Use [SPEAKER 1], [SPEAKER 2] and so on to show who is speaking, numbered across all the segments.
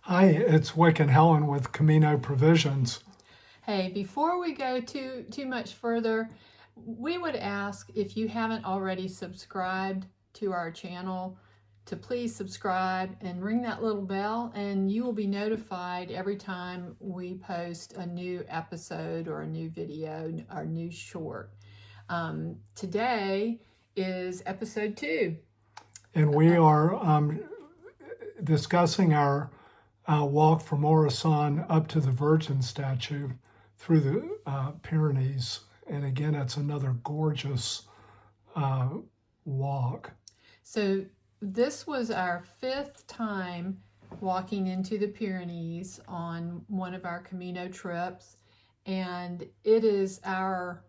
[SPEAKER 1] Hi, it's Wick and Helen with Camino Provisions.
[SPEAKER 2] Hey, before we go too much further, we would ask if you haven't already subscribed to our channel to please subscribe and ring that little bell, and you will be notified every time we post a new episode or a new video or new short. Today is episode 2.
[SPEAKER 1] And we are discussing our walk from Orisson up to the Virgin statue through the Pyrenees. And again, it's another gorgeous walk.
[SPEAKER 2] So this was our 5th time walking into the Pyrenees on one of our Camino trips. And it is our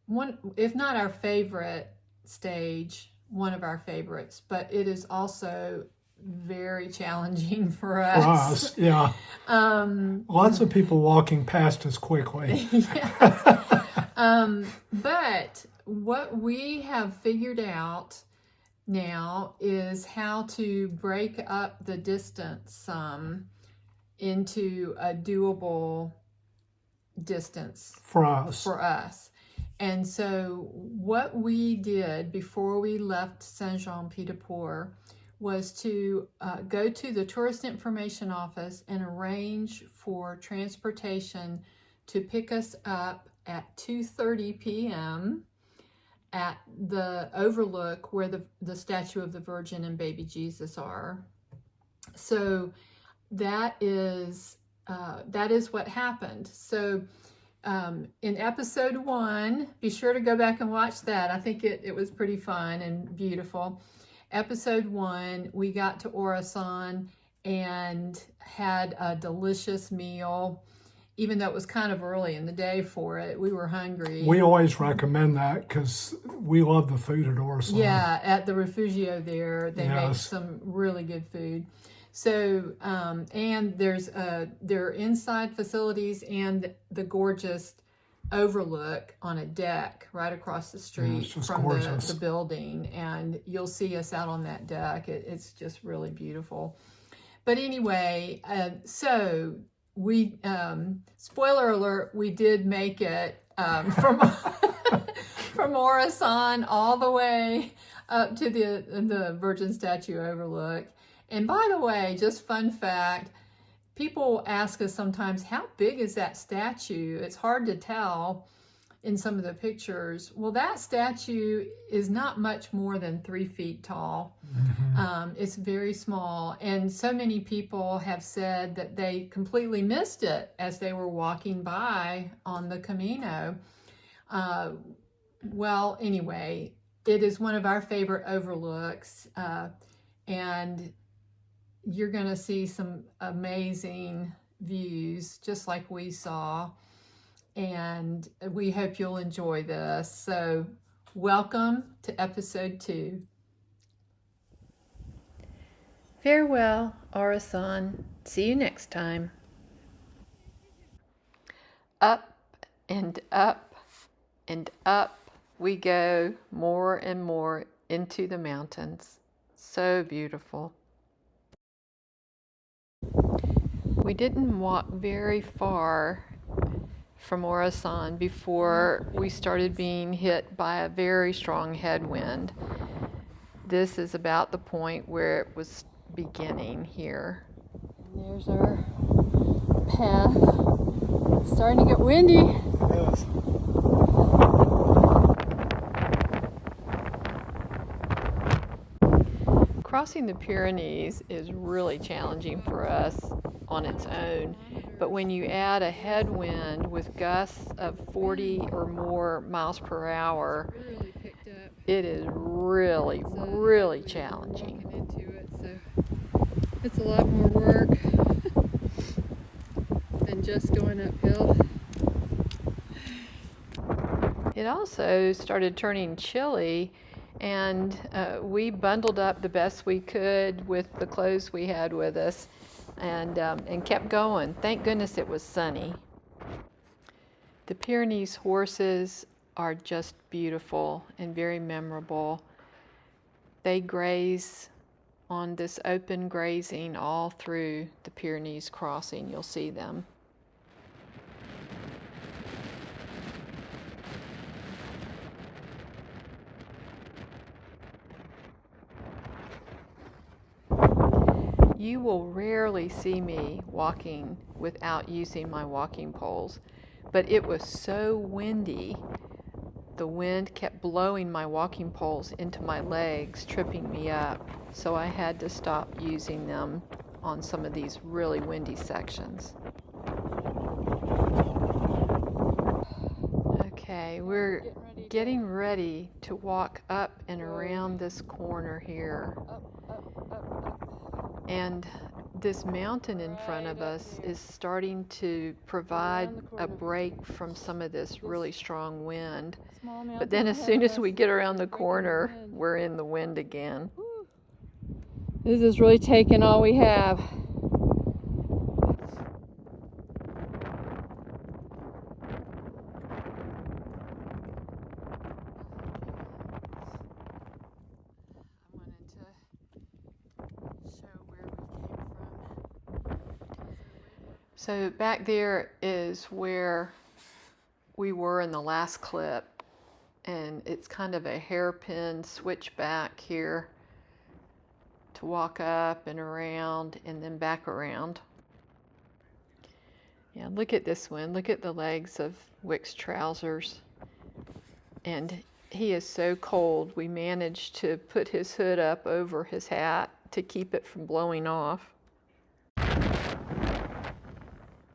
[SPEAKER 2] one, if not our favorite stage, one of our favorites, but it is also very challenging for us.
[SPEAKER 1] For us, yeah. Lots of people walking past us quickly.
[SPEAKER 2] Yes. But what we have figured out now is how to break up the distance into a doable distance
[SPEAKER 1] for us.
[SPEAKER 2] And so what we did before we left Saint-Jean-Pied-de-Port was to go to the Tourist Information Office and arrange for transportation to pick us up at 2:30 p.m. at the overlook where the statue of the Virgin and baby Jesus are. So that is what happened. So in episode 1, be sure to go back and watch that. I think it was pretty fun and beautiful. Episode 1, we got to Orisson and had a delicious meal. Even though it was kind of early in the day for it, we were hungry.
[SPEAKER 1] We always recommend that because we love the food at Orisson.
[SPEAKER 2] Yeah, at the Refugio there, they make some really good food. So, and there's there are inside facilities and the gorgeous overlook on a deck right across the street from the building, and you'll see us out on that deck. It's just really beautiful. But anyway, so we spoiler alert, we did make it from from Orisson all the way up to the Virgin Statue overlook. And by the way, just fun fact, people ask us sometimes, how big is that statue? It's hard to tell in some of the pictures. Well, that statue is not much more than 3 feet tall. Mm-hmm. It's very small. And so many people have said that they completely missed it as they were walking by on the Camino. Well, anyway, it is one of our favorite overlooks. And you're going to see some amazing views, just like we saw. And we hope you'll enjoy this. So welcome to episode 2. Farewell, Orisson. See you next time. Up and up and up we go, more and more into the mountains. So beautiful. We didn't walk very far from Orisson before we started being hit by a very strong headwind. This is about the point where it was beginning here. And there's our path. It's starting to get windy.
[SPEAKER 1] Yes.
[SPEAKER 2] Crossing the Pyrenees is really challenging for us on its own, but when you add a headwind with gusts of 40 or more miles per hour, it is really, really challenging. It's a lot more work than just going uphill. It also started turning chilly, and we bundled up the best we could with the clothes we had with us, and kept going. Thank goodness it was sunny. The Pyrenees horses are just beautiful and very memorable. They graze on this open grazing all through the Pyrenees crossing. You'll see them. You will rarely see me walking without using my walking poles, but it was so windy. The wind kept blowing my walking poles into my legs, tripping me up, so I had to stop using them on some of these really windy sections. Okay, we're getting ready to walk up and around this corner here. And this mountain in front of us is starting to provide a break from some of this really strong wind. But then as soon as we get around the corner, we're in the wind again. This is really taking all we have. So back there is where we were in the last clip, and it's kind of a hairpin switchback here to walk up and around and then back around. Yeah, look at this one. Look at the legs of Wick's trousers. And he is so cold. We managed to put his hood up over his hat to keep it from blowing off.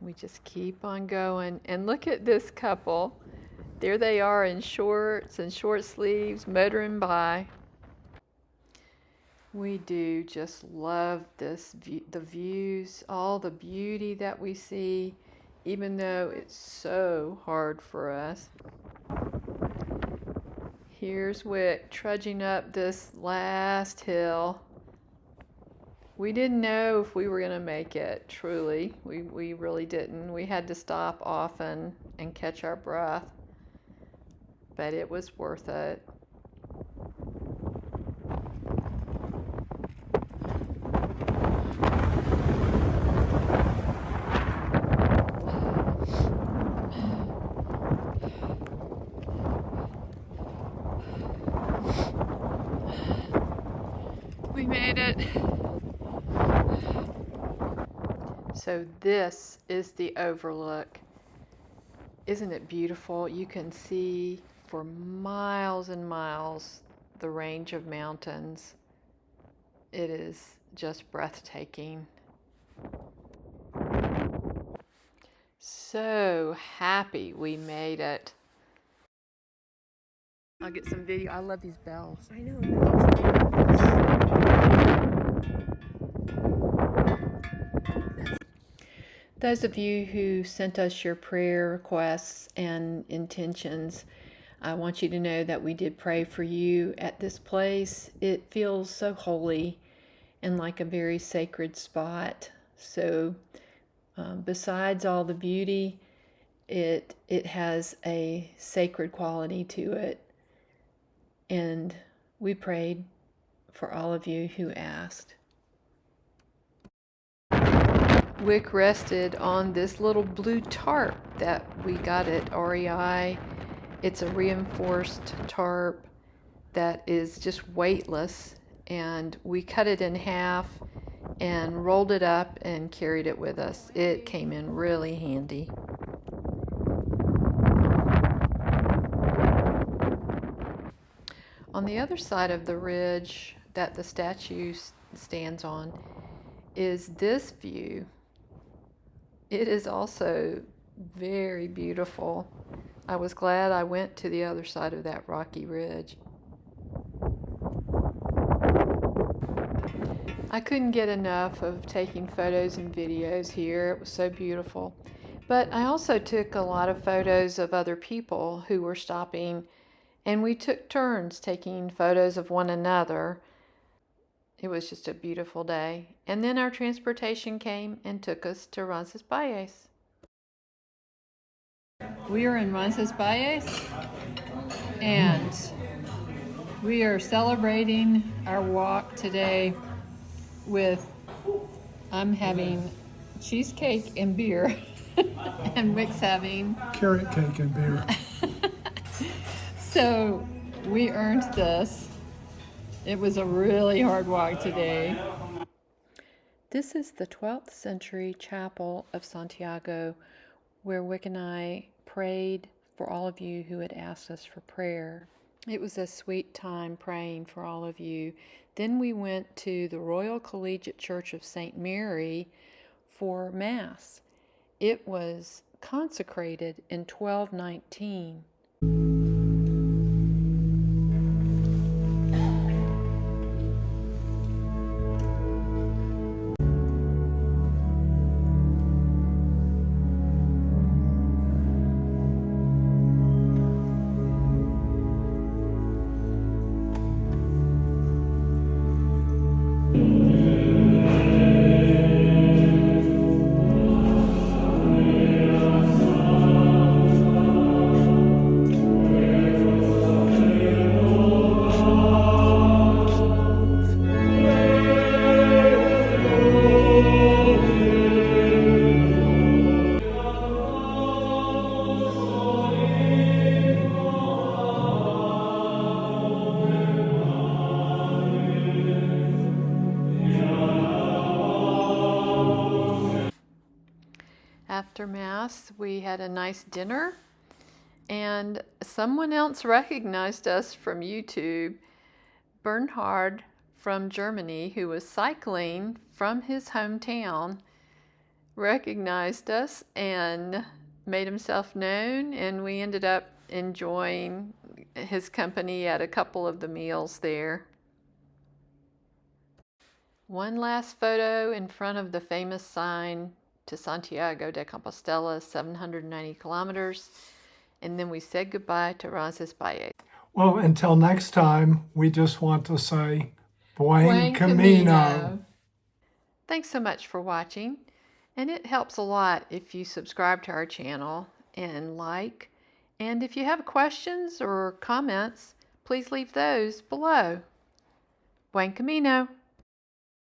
[SPEAKER 2] We just keep on going. And look at this couple. There they are in shorts and short sleeves, motoring by. We do just love this the views, all the beauty that we see, even though it's so hard for us. Here's Wick trudging up this last hill. We didn't know if we were going to make it, truly. We really didn't. We had to stop often and catch our breath. But it was worth it. We made it. So this is the overlook. Isn't it beautiful? You can see for miles and miles the range of mountains. It is just breathtaking. So happy we made it. I'll get some video. I love these bells.
[SPEAKER 3] I know.
[SPEAKER 2] Those of you who sent us your prayer requests and intentions, I want you to know that we did pray for you at this place. It feels so holy and like a very sacred spot. So besides all the beauty, it has a sacred quality to it. And we prayed for all of you who asked. Wick rested on this little blue tarp that we got at REI. It's a reinforced tarp that is just weightless, and we cut it in half and rolled it up and carried it with us. It came in really handy. On the other side of the ridge that the statue stands on is this view. It is also very beautiful. I was glad I went to the other side of that rocky ridge. I couldn't get enough of taking photos and videos here. It was so beautiful. But I also took a lot of photos of other people who were stopping, and we took turns taking photos of one another. It was just a beautiful day. And then our transportation came and took us to Roncesvalles. We are in Roncesvalles, and we are celebrating our walk today I'm having cheesecake and beer, and Rick's having
[SPEAKER 1] carrot cake and beer.
[SPEAKER 2] So we earned this. It was a really hard walk today. This is the 12th century chapel of Santiago, where Wick and I prayed for all of you who had asked us for prayer. It was a sweet time praying for all of you. Then we went to the Royal Collegiate Church of St. Mary for Mass. It was consecrated in 1219. After Mass, we had a nice dinner, and someone else recognized us from YouTube. Bernhard from Germany, who was cycling from his hometown, recognized us and made himself known, and we ended up enjoying his company at a couple of the meals there. One last photo in front of the famous sign to Santiago de Compostela, 790 kilometers, and then we said goodbye to Roncesvalles.
[SPEAKER 1] Well, until next time, we just want to say, Buen Camino.
[SPEAKER 2] Thanks so much for watching, and it helps a lot if you subscribe to our channel and like, and if you have questions or comments, please leave those below. Buen Camino.